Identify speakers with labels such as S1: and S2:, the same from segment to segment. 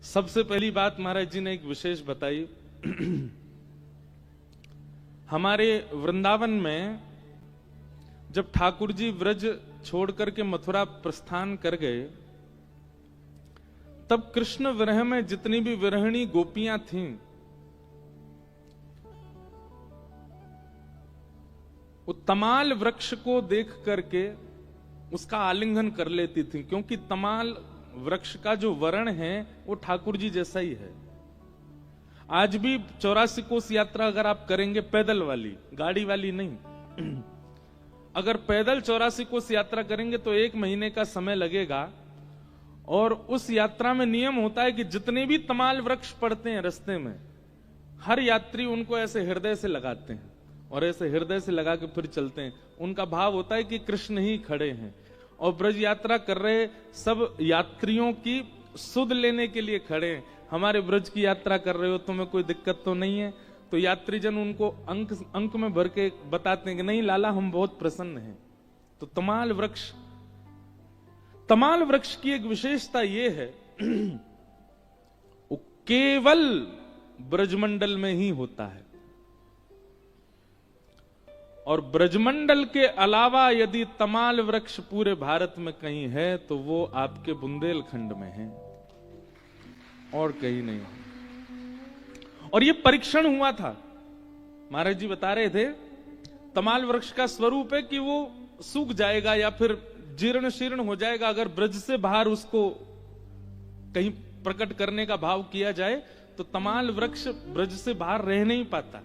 S1: सबसे पहली बात महाराज जी ने एक विशेष बताई। हमारे वृंदावन में जब ठाकुर जी व्रज छोड़ करके मथुरा प्रस्थान कर गए, तब कृष्ण विरह में जितनी भी विरहिणी गोपियां थीं, वो तमाल वृक्ष को देख करके उसका आलिंगन कर लेती थी, क्योंकि तमाल वृक्ष का जो वर्ण है वो ठाकुर जी जैसा ही है। आज भी 84 कोस यात्रा अगर आप करेंगे, पैदल वाली, गाड़ी वाली नहीं, अगर पैदल 84 कोस यात्रा करेंगे तो 1 महीने का समय लगेगा। और उस यात्रा में नियम होता है कि जितने भी तमाल वृक्ष पड़ते हैं रास्ते में, हर यात्री उनको ऐसे हृदय से लगाते हैं और ऐसे हृदय से लगा के फिर चलते हैं। उनका भाव होता है कि कृष्ण ही खड़े हैं और ब्रज यात्रा कर रहे सब यात्रियों की सुध लेने के लिए खड़े हैं। हमारे ब्रज की यात्रा कर रहे हो, तुम्हें कोई दिक्कत तो नहीं है? तो यात्रीजन उनको अंक में भर के बताते हैं कि नहीं लाला, हम बहुत प्रसन्न हैं। तो तमाल वृक्ष की एक विशेषता यह है, वो केवल ब्रजमंडल में ही होता है। और ब्रजमंडल के अलावा यदि तमाल वृक्ष पूरे भारत में कहीं है तो वो आपके बुंदेलखंड में है और कहीं नहीं। और ये परीक्षण हुआ था, महाराज जी बता रहे थे, तमाल वृक्ष का स्वरूप है कि वो सूख जाएगा या फिर जीर्ण शीर्ण हो जाएगा अगर ब्रज से बाहर उसको कहीं प्रकट करने का भाव किया जाए। तो तमाल वृक्ष ब्रज से बाहर रह नहीं पाता।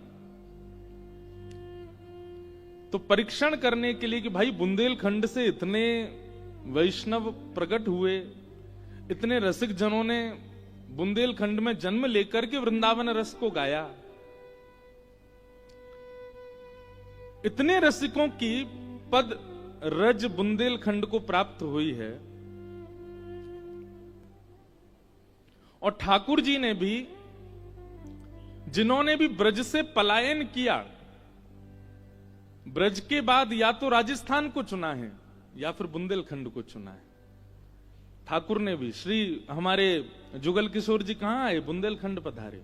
S1: तो परीक्षण करने के लिए कि भाई बुंदेलखंड से इतने वैष्णव प्रकट हुए, इतने रसिक जनों ने बुंदेलखंड में जन्म लेकर के वृंदावन रस को गाया, इतने रसिकों की पद रज बुंदेलखंड को प्राप्त हुई है। और ठाकुर जी ने भी, जिन्होंने भी ब्रज से पलायन किया, ब्रज के बाद या तो राजस्थान को चुना है या फिर बुंदेलखंड को चुना है। ठाकुर ने भी, श्री हमारे जुगल किशोर जी कहां आए? बुंदेलखंड पधारे।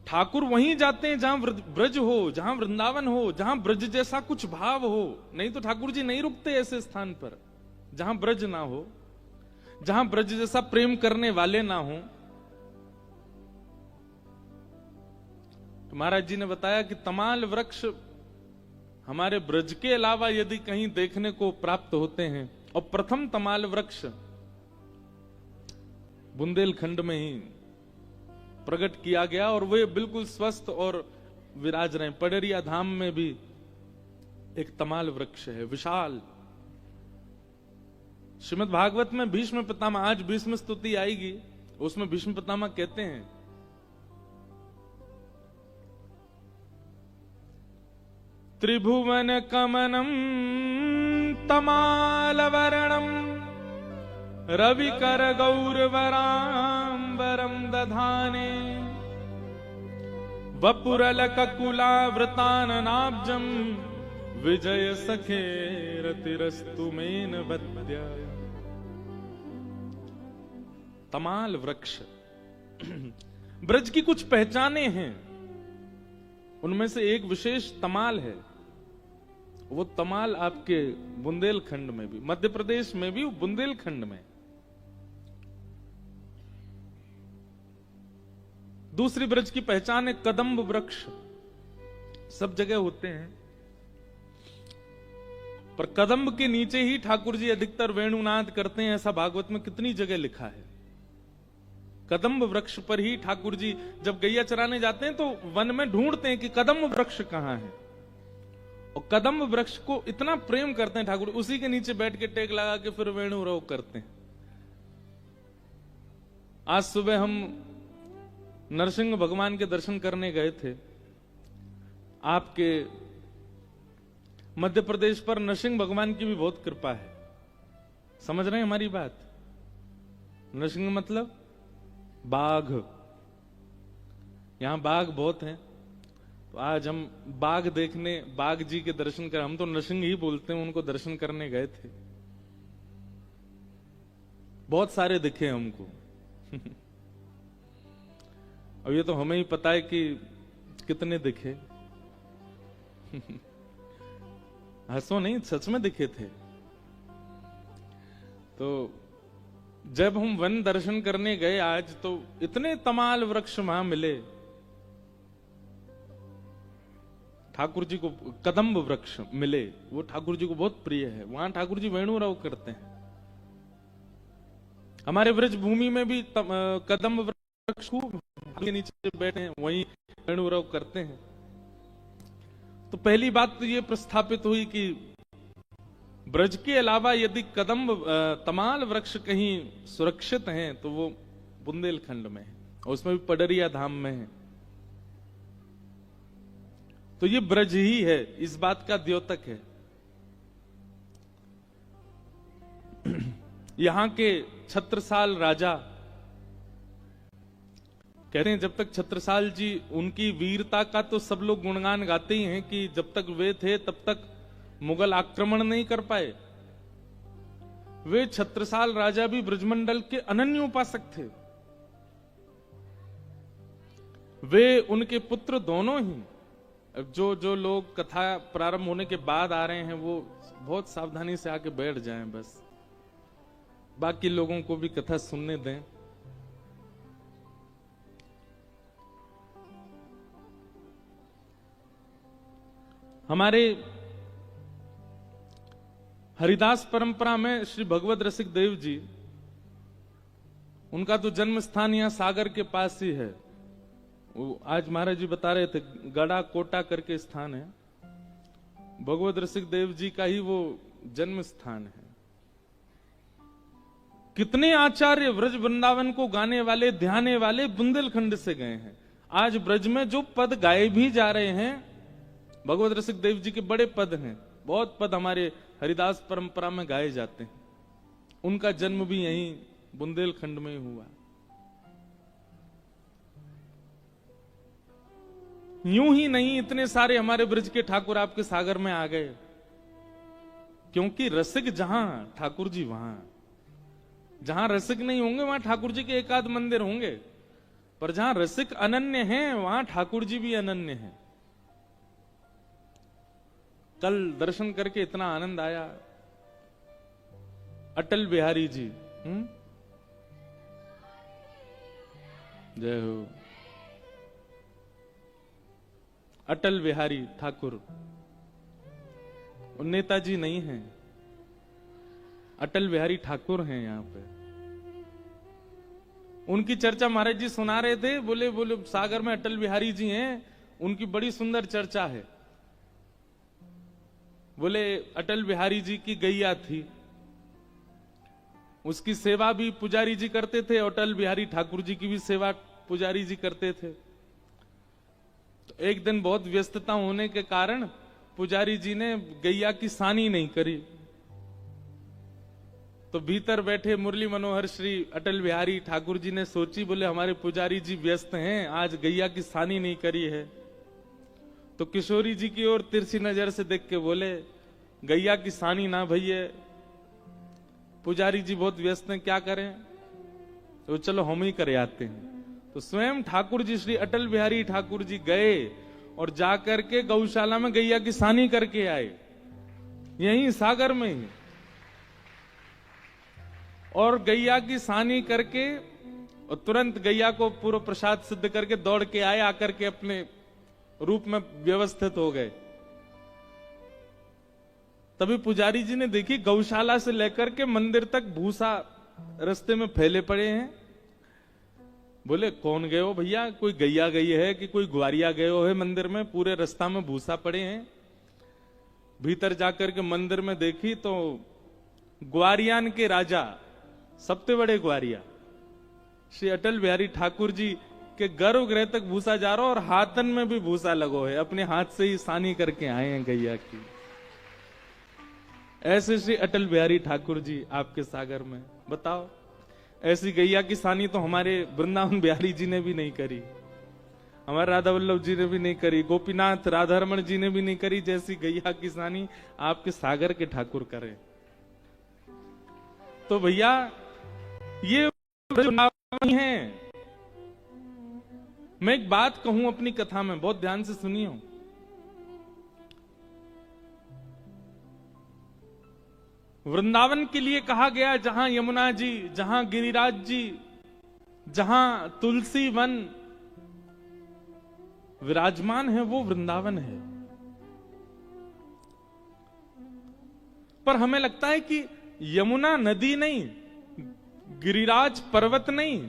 S1: ठाकुर वहीं जाते हैं जहां ब्रज हो, जहां वृंदावन हो, जहां ब्रज जैसा कुछ भाव हो। नहीं तो ठाकुर जी नहीं रुकते ऐसे स्थान पर जहां ब्रज ना हो, जहां ब्रज जैसा प्रेम करने वाले ना हो। तो महाराज जी ने बताया कि तमाल वृक्ष हमारे ब्रज के अलावा यदि कहीं देखने को प्राप्त होते हैं, और प्रथम तमाल वृक्ष बुंदेलखंड में ही प्रकट किया गया और वे बिल्कुल स्वस्थ और विराज रहे। पडरिया धाम में भी एक तमाल वृक्ष है विशाल। श्रीमद् भागवत में भीष्म पितामह, आज भीष्म स्तुति आएगी, उसमें भीष्म पितामह कहते हैं, त्रिभुवन कमनम तमालवर्णम रविकर गौरवराम्बरम दधाने वपुरलककुलावृताननाब्जं विजय सखे रतिरस्तु मेन बद्या। तमाल वृक्ष ब्रज की कुछ पहचाने हैं, उनमें से एक विशेष तमाल है। वो तमाल आपके बुंदेलखंड में भी, मध्य प्रदेश में भी, बुंदेलखंड में। दूसरी ब्रज की पहचान है कदम्ब वृक्ष। सब जगह होते हैं, पर कदम्ब के नीचे ही ठाकुर जी अधिकतर वेणुनाद करते हैं, ऐसा भागवत में कितनी जगह लिखा है। कदम्ब वृक्ष पर ही ठाकुर जी जब गैया चराने जाते हैं तो वन में ढूंढते हैं कि कदम्ब वृक्ष कहां है, और कदम्ब वृक्ष को इतना प्रेम करते हैं ठाकुर, उसी के नीचे बैठ के टेक लगा के फिर वेणु रोग करते हैं। आज सुबह हम नरसिंह भगवान के दर्शन करने गए थे। आपके मध्य प्रदेश पर नरसिंह भगवान की भी बहुत कृपा है। समझ रहे हैं हमारी बात? नरसिंह मतलब बाघ, यहां बाघ बहुत हैं। तो आज हम बाघ देखने, बाघ जी के दर्शन कर, हम तो नरसिंह ही बोलते हैं, उनको दर्शन करने गए थे। बहुत सारे दिखे हमको। अब ये तो हमें ही पता है कि कितने दिखे। हंसो नहीं, सच में दिखे थे। तो जब हम वन दर्शन करने गए आज, तो इतने तमाल वृक्ष वहां मिले। ठाकुर जी को कदम्ब वृक्ष मिले, वो ठाकुर जी को बहुत प्रिय है। वहां ठाकुर जी वेणुराव करते हैं। हमारे ब्रज भूमि में भी कदम्ब वृक्ष के नीचे बैठे हैं, वहीं वेणुराव करते हैं। तो पहली बात तो ये प्रस्थापित हुई कि ब्रज के अलावा यदि कदम्ब तमाल वृक्ष कहीं सुरक्षित हैं तो वो बुंदेलखंड में है, और उसमें भी पडरिया धाम में है। तो ये ब्रज ही है, इस बात का द्योतक है। यहां के छत्रसाल राजा कहते हैं, जब तक छत्रसाल जी, उनकी वीरता का तो सब लोग गुणगान गाते ही हैं कि जब तक वे थे तब तक मुगल आक्रमण नहीं कर पाए। वे छत्रसाल राजा भी ब्रजमंडल के अनन्य उपासक थे। वे, उनके पुत्र दोनों ही, जो लोग कथा प्रारंभ होने के बाद आ रहे हैं वो बहुत सावधानी से आके बैठ जाएं, बस बाकी लोगों को भी कथा सुनने दें। हमारे हरिदास परंपरा में श्री भगवत रसिक देव जी, उनका तो जन्म स्थान यहां सागर के पास ही है। वो आज महाराज जी बता रहे थे, गड़ा कोटा करके स्थान है, भगवत रसिक देव जी का ही वो जन्म स्थान है। कितने आचार्य व्रज वृंदावन को गाने वाले, ध्याने वाले बुंदेलखंड से गए हैं। आज ब्रज में जो पद गाए भी जा रहे हैं, भगवत रसिक देव जी के बड़े पद हैं। बहुत पद हमारे हरिदास परंपरा में गाए जाते हैं। उनका जन्म भी यहीं बुंदेलखंड में हुआ। यूं ही नहीं, इतने सारे हमारे ब्रज के ठाकुर आपके सागर में आ गए, क्योंकि रसिक जहां, ठाकुर जी वहां। जहां रसिक नहीं होंगे वहां ठाकुर जी के एकाध मंदिर होंगे, पर जहां रसिक अनन्य हैं वहां ठाकुर जी भी अनन्य हैं। कल दर्शन करके इतना आनंद आया। अटल बिहारी जी, जय हो। अटल बिहारी ठाकुर, नेताजी नहीं हैं, अटल बिहारी ठाकुर हैं। यहां पे उनकी चर्चा महाराज जी सुना रहे थे। बोले सागर में अटल बिहारी जी हैं, उनकी बड़ी सुंदर चर्चा है। बोले अटल बिहारी जी की गैया थी, उसकी सेवा भी पुजारी जी करते थे। अटल बिहारी ठाकुर जी की भी सेवा पुजारी जी करते थे। तो एक दिन बहुत व्यस्तता होने के कारण पुजारी जी ने गैया की सानी नहीं करी। तो भीतर बैठे मुरली मनोहर श्री अटल बिहारी ठाकुर जी ने सोची, बोले हमारे पुजारी जी व्यस्त हैं, आज गैया की सानी नहीं करी है। तो किशोरी जी की ओर तिरछी नजर से देख के बोले, गैया की सानी ना भैया, पुजारी जी बहुत व्यस्त हैं, क्या करें? तो चलो हम ही करे आते हैं। तो स्वयं ठाकुर जी श्री अटल बिहारी ठाकुर जी गए और जाकर के गौशाला में गैया की सानी करके आए, यहीं सागर में ही। और गैया की सानी करके और तुरंत गैया को पूरा प्रसाद सिद्ध करके दौड़ के आए, आकर के अपने रूप में व्यवस्थित हो गए। तभी पुजारी जी ने देखी गौशाला से लेकर के मंदिर तक भूसा रास्ते में फैले पड़े हैं। बोले कौन गए हो भैया? कोई गैया गई है कि कोई ग्वारिया गए हो है मंदिर में? पूरे रास्ता में भूसा पड़े हैं। भीतर जाकर के मंदिर में देखी तो ग्वारियान के राजा, सबसे बड़े ग्वारिया श्री अटल बिहारी ठाकुर जी के गर्भगृह तक भूसा जा रहा और हाथन में भी भूसा लगो है। अपने हाथ से ही सानी करके आए हैं गैया की। ऐसे श्री अटल बिहारी ठाकुर जी आपके सागर में, बताओ ऐसी गैया की सानी तो हमारे वृंदावन बिहारी जी ने भी नहीं करी, हमारे राधा वल्लभ जी ने भी नहीं करी, गोपीनाथ राधारमण जी ने भी नहीं करी। जैसी गैया की सानी आपके सागर के ठाकुर करे। तो भैया ये है। मैं एक बात कहूं अपनी कथा में, बहुत ध्यान से सुनिए। वृंदावन के लिए कहा गया जहां यमुना जी, जहां गिरिराज जी, जहां तुलसी वन विराजमान है, वो वृंदावन है। पर हमें लगता है कि यमुना नदी नहीं, गिरिराज पर्वत नहीं,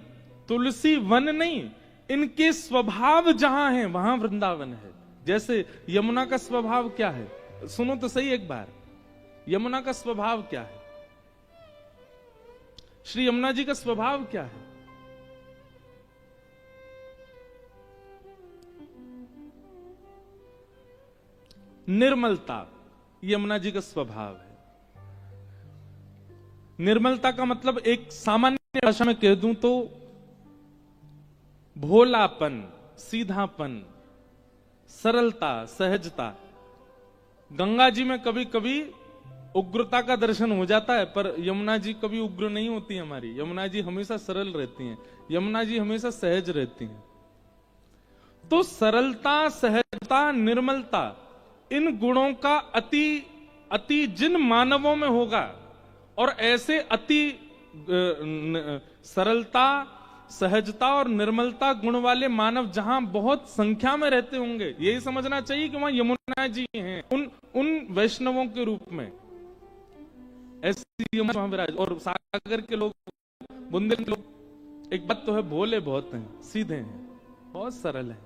S1: तुलसी वन नहीं, इनके स्वभाव जहां है वहां वृंदावन है। जैसे यमुना का स्वभाव क्या है, सुनो तो सही एक बार। यमुना का स्वभाव क्या है? श्री यमुना जी का स्वभाव क्या है? निर्मलता यमुना जी का स्वभाव है। निर्मलता का मतलब एक सामान्य भाषा में कह दूं तो भोलापन, सीधापन, सरलता, सहजता। गंगा जी में कभी कभी उग्रता का दर्शन हो जाता है, पर यमुना जी कभी उग्र नहीं होती हमारी। यमुना जी हमेशा सरल रहती हैं, यमुना जी हमेशा सहज रहती हैं। तो सरलता, सहजता, निर्मलता, इन गुणों का अति जिन मानवों में होगा, और ऐसे अति सरलता, सहजता और निर्मलता गुण वाले मानव जहां बहुत संख्या में रहते होंगे, यही समझना चाहिए कि वहां यमुना जी हैं, उन वैष्णवों के रूप में। ऐसी यमुना विराज। और सागर के लोग, बुंदेलखंड के लोग, एक बात तो है, भोले बहुत हैं, सीधे हैं, बहुत सरल हैं।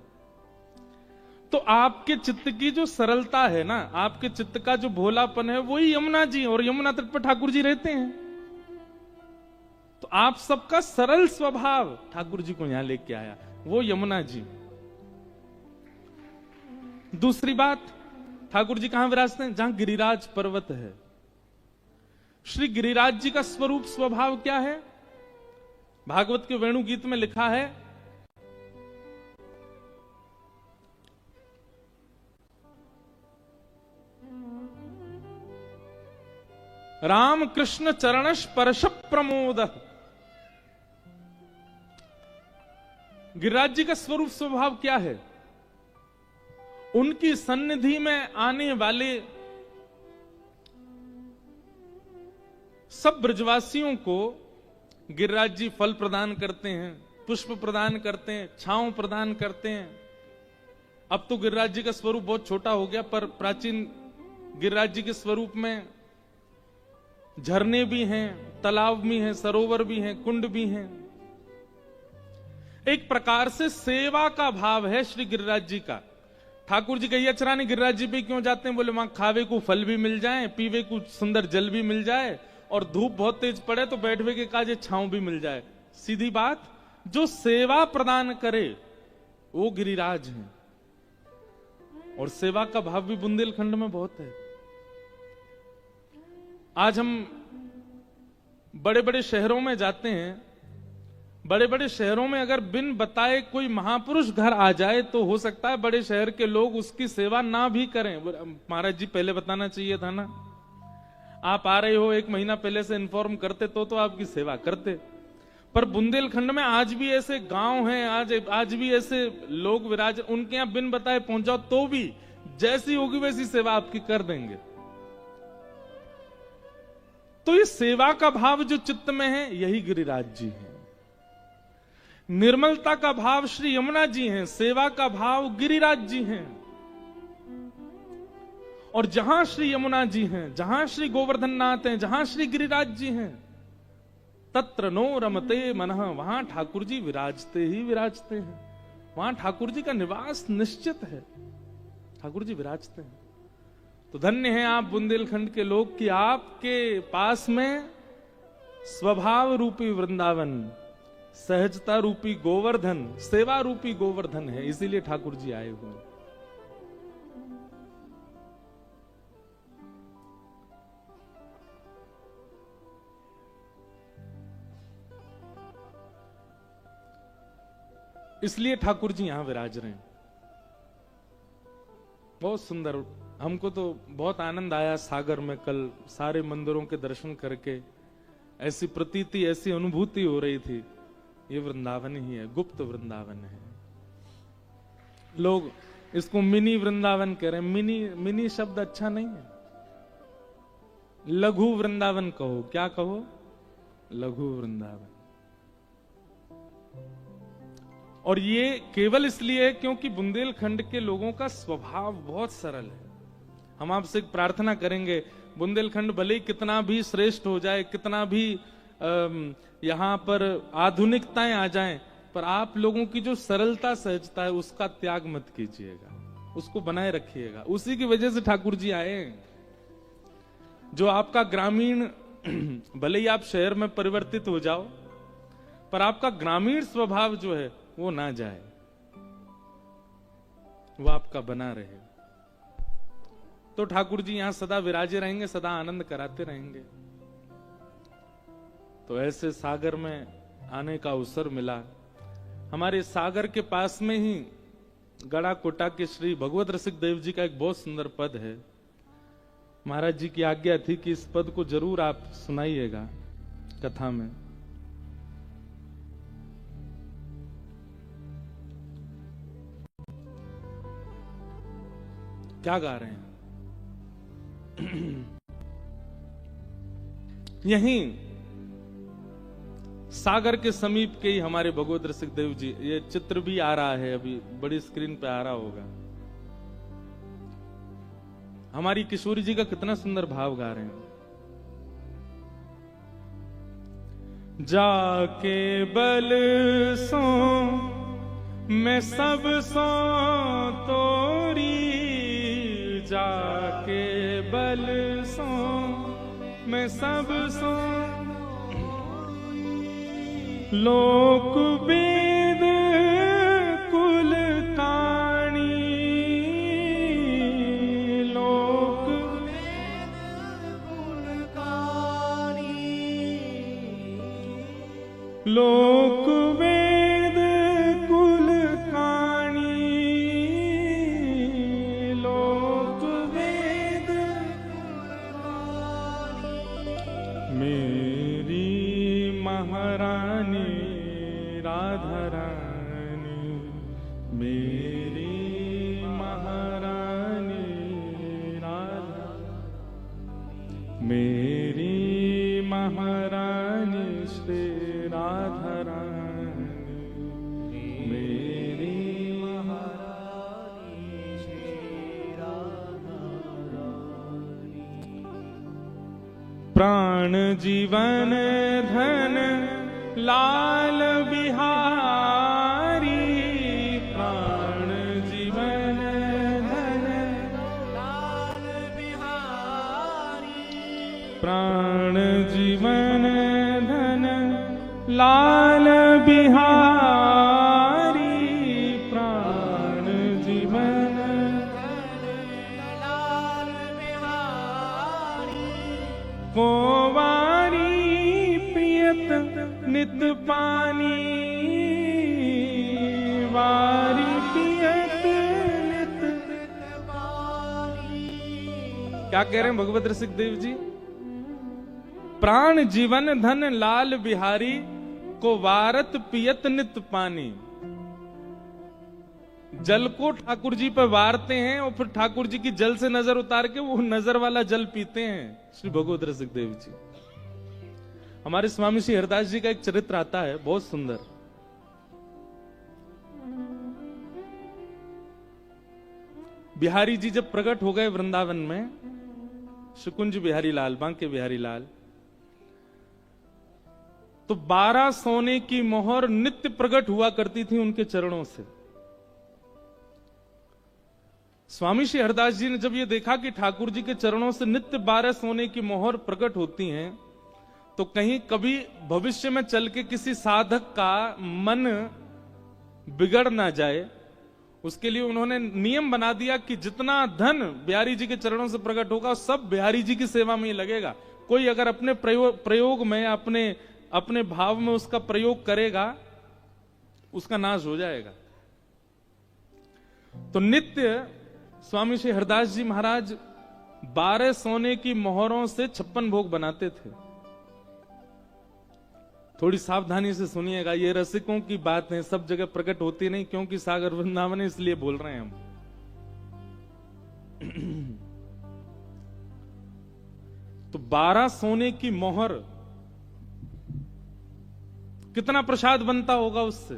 S1: तो आपके चित्त की जो सरलता है ना, आपके चित्त का जो भोलापन है, वही यमुना जी, और यमुना तट पर ठाकुर जी रहते हैं। तो आप सबका सरल स्वभाव ठाकुर जी को यहां लेके आया, वो यमुना जी। दूसरी बात, ठाकुर जी कहां विराजते हैं? जहां गिरिराज पर्वत है। श्री गिरिराज जी का स्वरूप, स्वभाव क्या है? भागवत के वेणु गीत में लिखा है, राम कृष्ण चरण स्पर्श प्रमोद। गिरिराज जी का स्वरूप स्वभाव क्या है? उनकी सन्निधि में आने वाले सब ब्रजवासियों को गिरिराज जी फल प्रदान करते हैं, पुष्प प्रदान करते हैं, छांव प्रदान करते हैं। अब तो गिरिराज जी का स्वरूप बहुत छोटा हो गया, पर प्राचीन गिरिराज जी के स्वरूप में झरने भी हैं, तालाब भी हैं, सरोवर भी हैं, कुंड भी हैं। एक प्रकार से सेवा का भाव है श्री गिरिराज जी का। ठाकुर जी कहिए चराने गिरिराज जी पे क्यों जाते हैं? बोले वहां खावे को फल भी मिल जाए, पीवे को सुंदर जल भी मिल जाए, और धूप बहुत तेज पड़े तो बैठवे के काजे छांव भी मिल जाए। सीधी बात, जो सेवा प्रदान करे वो गिरिराज है। और सेवा का भाव भी बुंदेलखंड में बहुत है। आज हम बड़े बड़े शहरों में जाते हैं, बड़े बड़े शहरों में अगर बिन बताए कोई महापुरुष घर आ जाए तो हो सकता है बड़े शहर के लोग उसकी सेवा ना भी करें। महाराज जी पहले बताना चाहिए था ना, आप आ रहे हो, 1 महीना पहले से इन्फॉर्म करते तो आपकी सेवा करते। पर बुंदेलखंड में आज भी ऐसे गांव हैं, आज भी ऐसे लोग विराज, उनके यहां बिन बताए पहुंच जाओ तो भी जैसी होगी वैसी सेवा आपकी कर देंगे। तो ये सेवा का भाव जो चित्त में है, यही गिरिराज जी है। निर्मलता का भाव श्री यमुना जी हैं, सेवा का भाव गिरिराज जी हैं। और जहां श्री यमुना जी हैं, जहां श्री गोवर्धन नाथ हैं, जहां श्री गिरिराज जी हैं, तत्र नो रमते मनः, वहां ठाकुर जी विराजते ही विराजते हैं। वहां ठाकुर जी का निवास निश्चित है, ठाकुर जी विराजते हैं। तो धन्य हैं आप बुंदेलखंड के लोग कि आपके पास में स्वभाव रूपी वृंदावन, सहजता रूपी गोवर्धन, सेवा रूपी गोवर्धन है, इसीलिए ठाकुर जी आए हुए हैं। इसलिए ठाकुर जी यहां विराज रहे हैं। बहुत सुंदर, हमको तो बहुत आनंद आया सागर में कल सारे मंदिरों के दर्शन करके। ऐसी प्रतीति, ऐसी अनुभूति हो रही थी ये वृंदावन ही है, गुप्त वृंदावन है। लोग इसको मिनी वृंदावन कह रहे हैं। मिनी शब्द अच्छा नहीं है, लघु वृंदावन कहो। क्या कहो? लघु वृंदावन। और ये केवल इसलिए क्योंकि बुंदेलखंड के लोगों का स्वभाव बहुत सरल है। हम आपसे एक प्रार्थना करेंगे, बुंदेलखंड भले ही कितना भी श्रेष्ठ हो जाए, कितना भी यहां पर आधुनिकताएं आ जाएं, पर आप लोगों की जो सरलता सहजता है उसका त्याग मत कीजिएगा, उसको बनाए रखिएगा। उसी की वजह से ठाकुर जी आए। जो आपका ग्रामीण, भले ही आप शहर में परिवर्तित हो जाओ, पर आपका ग्रामीण स्वभाव जो है वो ना जाए, वो आपका बना रहे। तो ठाकुर जी यहां सदा विराजे रहेंगे, सदा आनंद कराते रहेंगे। तो ऐसे सागर में आने का अवसर मिला। हमारे सागर के पास में ही गड़ा कोटा के श्री भगवत रसिक देव जी का एक बहुत सुंदर पद है। महाराज जी की आज्ञा थी कि इस पद को जरूर आप सुनाइएगा कथा में। क्या गा रहे हैं? यहीं सागर के समीप के ही हमारे भगवत रसिक देव जी, ये चित्र भी आ रहा है, अभी बड़ी स्क्रीन पे आ रहा होगा। हमारी किशोरी जी का कितना सुंदर भाव गा रहे हैं। जाके बल सो मैं सब सो तोरी, जाके बल सो मैं सब सो लोक वेद कुल काणी, लोक वेद कुल काणी, लोक वेद कुल काणी, लोक वेद मेरी महारानी राधा रानी, मेरी महारानी राधा, मेरी महारानी श्री राधा रानी, मेरी महारानी श्री राधा रानी। प्राण जीवन धन लाल बिहारी, प्राण जीवन धन लाल बिहारी, प्राण जीवन धन लाल बिहारी, प्राण जीवन लाल बिहारी, कोवारी नित पानी, वारी पियत नित पानी। क्या कह रहे हैं भगवत रसिक देव जी? प्राण जीवन धन लाल बिहारी को वारत पियत नित पानी। जल को ठाकुर जी पर वारते हैं और फिर ठाकुर जी की जल से नजर उतार के वो नजर वाला जल पीते हैं श्री भगवत रसिक देव जी। हमारे स्वामी श्री हरदास जी का एक चरित्र आता है बहुत सुंदर। बिहारी जी जब प्रकट हो गए वृंदावन में, शुकुंज बिहारी लाल, बांके बिहारी लाल, तो 12 सोने की मोहर नित्य प्रकट हुआ करती थी उनके चरणों से। स्वामी श्री हरदास जी ने जब ये देखा कि ठाकुर जी के चरणों से नित्य 12 सोने की मोहर प्रकट होती हैं, तो कहीं कभी भविष्य में चल के किसी साधक का मन बिगड़ ना जाए, उसके लिए उन्होंने नियम बना दिया कि जितना धन बिहारी जी के चरणों से प्रकट होगा सब बिहारी जी की सेवा में ही लगेगा। कोई अगर अपने प्रयोग में अपने भाव में उसका प्रयोग करेगा, उसका नाश हो जाएगा। तो नित्य स्वामी श्री हरदास जी महाराज 12 सोने की मोहरों से 56 भोग बनाते थे। थोड़ी सावधानी से सुनिएगा, ये रसिकों की बात है, सब जगह प्रकट होती नहीं, क्योंकि सागर वृंदावन है इसलिए बोल रहे हैं हम। तो 12 सोने की मोहर, कितना प्रसाद बनता होगा उससे।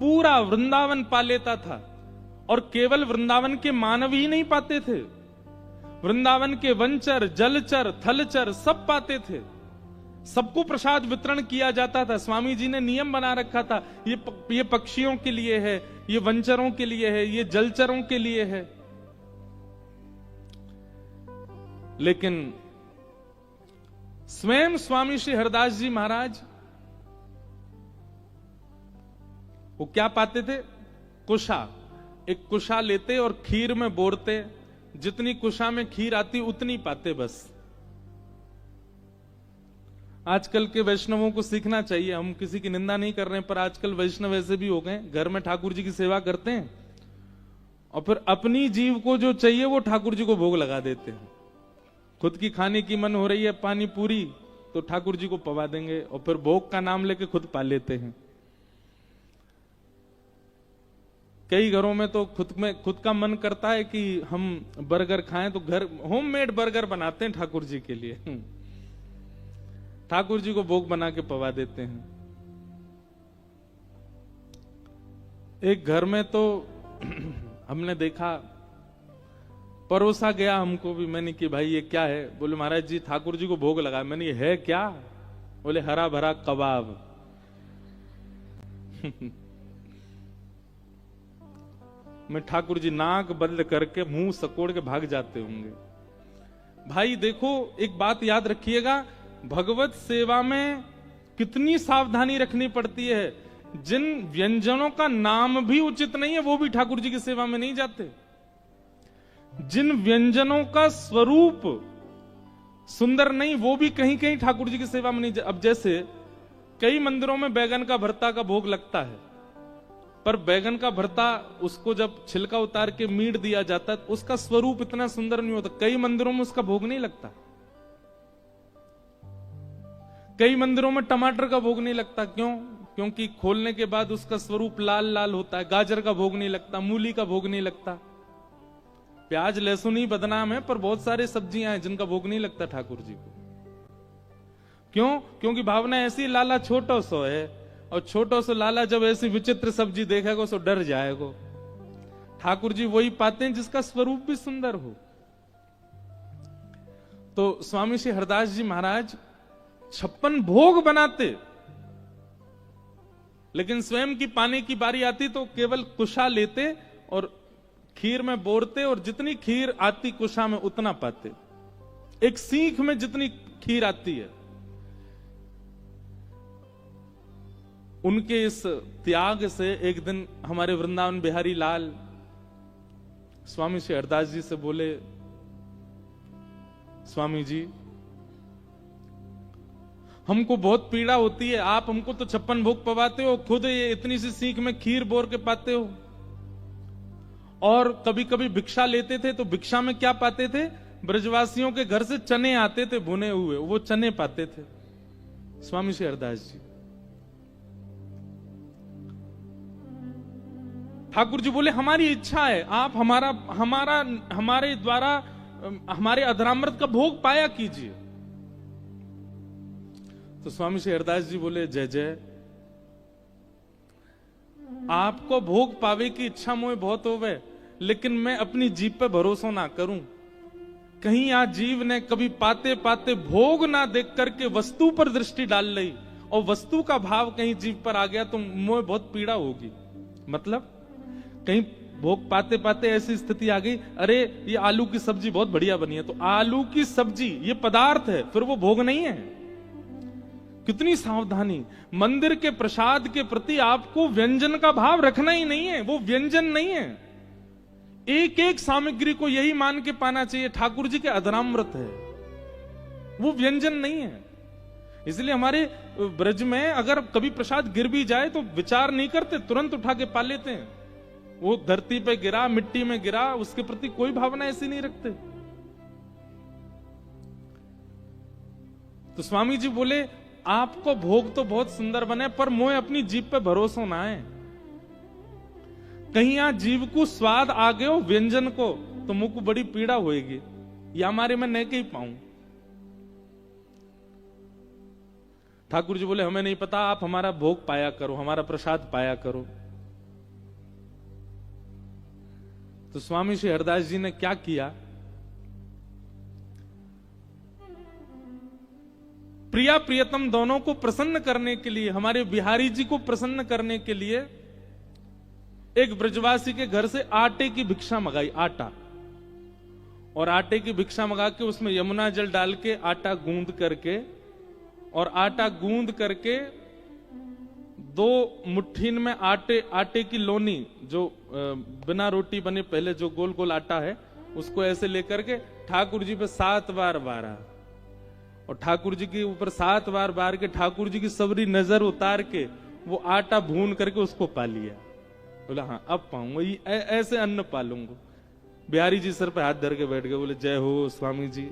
S1: पूरा वृंदावन पा लेता था, और केवल वृंदावन के मानव ही नहीं पाते थे, वृंदावन के वनचर, जलचर, थलचर सब पाते थे। सबको प्रसाद वितरण किया जाता था। स्वामी जी ने नियम बना रखा था, ये पक्षियों के लिए है, ये वनचरों के लिए है, ये जलचरों के लिए है। लेकिन स्वयं स्वामी श्री हरदास जी महाराज वो क्या पाते थे? कुशा। एक कुशा लेते और खीर में बोरते, जितनी कुशा में खीर आती उतनी पाते बस। आजकल के वैष्णवों को सीखना चाहिए, हम किसी की निंदा नहीं कर रहे हैं, पर आजकल वैष्णव ऐसे भी हो गए, घर में ठाकुर जी की सेवा करते हैं और फिर अपनी जीव को जो चाहिए वो ठाकुर जी को भोग लगा देते हैं। खुद की खाने की मन हो रही है पानी पूरी, तो ठाकुर जी को पवा देंगे और फिर भोग का नाम लेके खुद पा लेते हैं। कई घरों में तो खुद का मन करता है कि हम बर्गर खाएं, तो घर होममेड बर्गर बनाते हैं ठाकुर जी के लिए, ठाकुर जी को भोग बना के पवा देते हैं। एक घर में तो हमने देखा, परोसा गया हमको भी, मैंने कि भाई ये क्या है? बोले महाराज जी ठाकुर जी को भोग लगा। मैंने ये है क्या? बोले हरा भरा कबाब। मैं ठाकुर जी नाक बंद करके मुंह सकोड़ के भाग जाते होंगे। भाई देखो, एक बात याद रखिएगा, भगवत सेवा में कितनी सावधानी रखनी पड़ती है। जिन व्यंजनों का नाम भी उचित नहीं है वो भी ठाकुर जी की सेवा में नहीं जाते। जिन व्यंजनों का स्वरूप सुंदर नहीं वो भी कहीं कहीं ठाकुर जी की सेवा में नहीं जाते। अब जैसे कई मंदिरों में बैगन का भरता का भोग लगता है, पर बैगन का भरता उसको जब छिलका उतार के मीट दिया जाता है उसका स्वरूप इतना सुंदर नहीं होता। कई मंदिरों में उसका भोग नहीं लगता। कई मंदिरों में टमाटर का भोग नहीं लगता। क्यों? क्योंकि खोलने के बाद उसका स्वरूप लाल लाल होता है। गाजर का भोग नहीं लगता, मूली का भोग नहीं लगता। प्याज लहसुन ही बदनाम है, पर बहुत सारे सब्जियां हैं जिनका भोग नहीं लगता ठाकुर जी को। क्यों? क्योंकि भावना ऐसी, लाला छोटो सो है, और छोटो सो लाला जब ऐसी विचित्र सब्जी देखेगा सो डर जाएगा। ठाकुर जी वही पाते हैं जिसका स्वरूप भी सुंदर हो। तो स्वामी श्री हरदास जी महाराज 56 भोग बनाते, लेकिन स्वयं की पाने की बारी आती तो केवल कुशा लेते और खीर में बोरते, और जितनी खीर आती कुशा में उतना पाते। एक सीख में जितनी खीर आती है। उनके इस त्याग से एक दिन हमारे वृंदावन बिहारी लाल स्वामी श्री हरदास जी से बोले, स्वामी जी हमको बहुत पीड़ा होती है, आप हमको तो 56 भोग पवाते हो, खुद ये इतनी सी सीख में खीर बोर के पाते हो, और कभी कभी भिक्षा लेते थे तो भिक्षा में क्या पाते थे? ब्रजवासियों के घर से चने आते थे भुने हुए, वो चने पाते थे। स्वामी श्री हरदास जी, ठाकुर जी बोले हमारी इच्छा है, आप हमारे द्वारा हमारे अधरामृत का भोग पाया कीजिए। तो स्वामी श्री हरदास जी बोले, जय जय, आपको भोग पावे की इच्छा मोए बहुत होवे, लेकिन मैं अपनी जीव पे भरोसा ना करूं। कहीं आज जीव ने कभी पाते पाते भोग ना देख करके वस्तु पर दृष्टि डाल ली, और वस्तु का भाव कहीं जीव पर आ गया तो मोए बहुत पीड़ा होगी। मतलब कहीं भोग पाते पाते ऐसी स्थिति आ गई, अरे ये आलू की सब्जी बहुत बढ़िया बनी है, तो आलू की सब्जी ये पदार्थ है, फिर वो भोग नहीं है। कितनी सावधानी। मंदिर के प्रसाद के प्रति आपको व्यंजन का भाव रखना ही नहीं है, वो व्यंजन नहीं है। एक एक सामग्री को यही मान के पाना चाहिए, ठाकुर जी के अधरामृत है, वो व्यंजन नहीं है। इसलिए हमारे ब्रज में अगर कभी प्रसाद गिर भी जाए तो विचार नहीं करते, तुरंत उठा के पा लेते हैं। वो धरती पे गिरा, मिट्टी में गिरा, उसके प्रति कोई भावना ऐसी नहीं रखते। तो स्वामी जी बोले आपको भोग तो बहुत सुंदर बने, पर मोए अपनी जीभ पे भरोसा ना है। कहीं यहाँ जीव को स्वाद आ गयो व्यंजन को तो मुंह को बड़ी पीड़ा होएगी, या हमारे में नहीं कहीं पाऊं। ठाकुर जी बोले हमें नहीं पता, आप हमारा भोग पाया करो, हमारा प्रसाद पाया करो। तो स्वामी श्री हरदास जी ने क्या किया, प्रिया प्रियतम दोनों को प्रसन्न करने के लिए, हमारे बिहारी जी को प्रसन्न करने के लिए एक ब्रजवासी के घर से आटे की भिक्षा मंगाई, आटा, और आटे की भिक्षा मंगा के उसमें यमुना जल डाल के आटा गूंद करके, और आटा गूंद करके 2 मुट्ठी में आटे की लोनी, जो बिना रोटी बने पहले जो गोल गोल आटा है, उसको ऐसे लेकर के ठाकुर जी पे 7 बार बारा, और ठाकुर जी के ऊपर 7 बार बार के ठाकुर जी की सबरी नजर उतार के वो आटा भून करके उसको पा लिया। बोला हाँ अब पाऊंगा, ये ऐसे अन्न पालूंगा। बिहारी जी सर पे हाथ धर के बैठ गए, बोले जय हो स्वामी जी,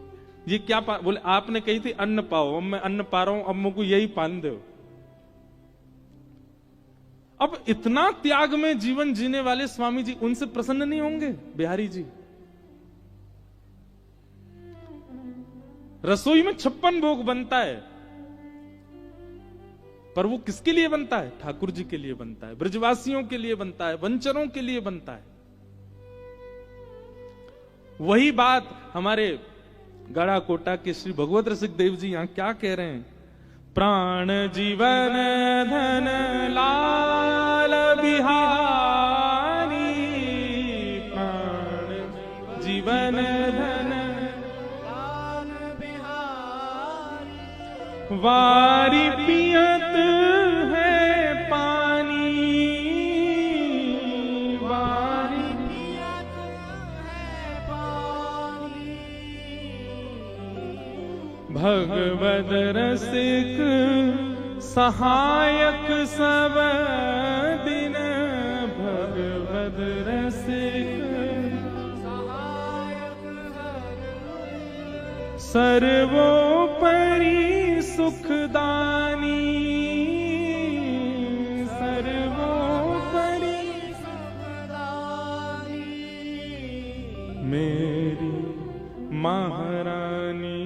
S1: ये क्या बोले आपने कही थी अन्न पाओ, अब मैं अन्न पा रहा हूं, अब मुझको यही पान दो। अब इतना त्याग में जीवन जीने वाले स्वामी जी उनसे प्रसन्न नहीं होंगे बिहारी जी? रसोई में 56 भोग बनता है, पर वो किसके लिए बनता है? ठाकुर जी के लिए बनता है, ब्रजवासियों के लिए बनता है, वंचरों के लिए बनता है। वही बात हमारे गढ़ा कोटा के श्री भगवत रसिक देव जी यहां क्या कह रहे हैं, प्राण जीवन धन लाल बिहारी, प्राण जीवन धन लाल बिहारी, वारी पियत है पानी, वारी पियत है पानी, भगवद रसिक सहायक सब दिन, भगवद रसिक सहायक सर्वोपरि सुखदानी, सर्वोपरि सुखदानी, मेरी महारानी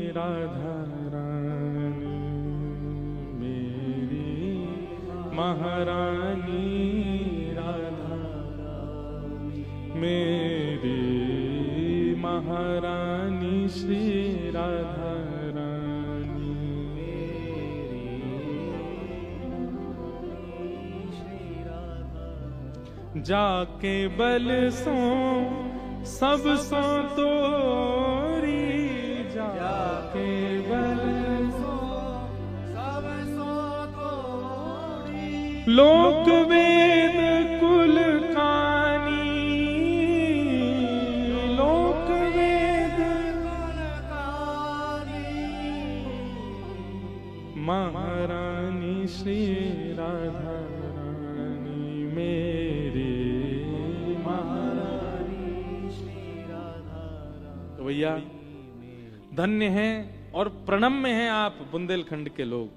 S1: राधा रानी, मेरी महारानी राधा रानी, मेरी महारानी श्री राधा रानी, मेरी श्री राधा, जाके बल सो सब सो तोरी, जाके बल सो सब सो तोरी, लोक वेद कुल कानी, लोक वेद कुल कानी, महारानी श्री राधा रानी, मेरी महारानी श्री राधा रानी। तो भैया धन्य हैं और प्रणम्य हैं आप बुंदेलखंड के लोग,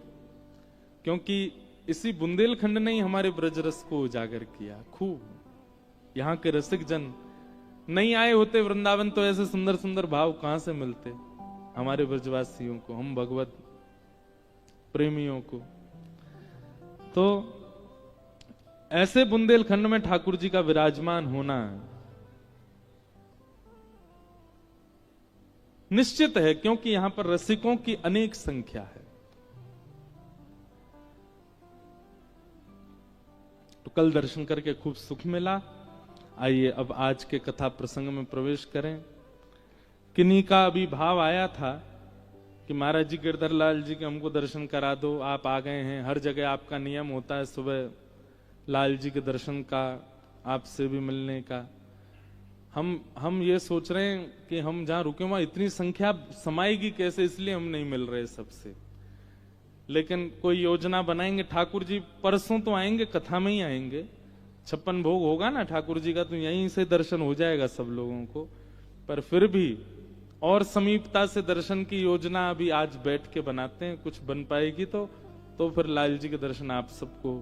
S1: क्योंकि इसी बुंदेलखंड ने ही हमारे ब्रजरस को उजागर किया खूब। यहाँ के रसिक जन नहीं आए होते वृंदावन तो ऐसे सुंदर सुंदर भाव कहां से मिलते हमारे ब्रजवासियों को, हम भगवत प्रेमियों को। तो ऐसे बुंदेलखंड में ठाकुर जी का विराजमान होना निश्चित है, क्योंकि यहां पर रसिकों की अनेक संख्या है। तो कल दर्शन करके खूब सुख मिला। आइए अब आज के कथा प्रसंग में प्रवेश करें। किन्हीं का अभी भाव आया था कि महाराज जी गिरधर लाल जी के हमको दर्शन करा दो, आप आ गए हैं। हर जगह आपका नियम होता है सुबह लाल जी के दर्शन का, आपसे भी मिलने का। हम ये सोच रहे हैं कि हम जहां रुके वहां इतनी संख्या समाएगी कैसे, इसलिए हम नहीं मिल रहे सबसे। लेकिन कोई योजना बनाएंगे। ठाकुर जी परसों तो आएंगे, कथा में ही आएंगे। 56 भोग होगा ना ठाकुर जी का, तो यहीं से दर्शन हो जाएगा सब लोगों को। पर फिर भी और समीपता से दर्शन की योजना अभी आज बैठ के बनाते हैं, कुछ बन पाएगी तो फिर लाल जी के दर्शन आप सबको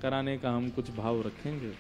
S1: कराने का हम कुछ भाव रखेंगे।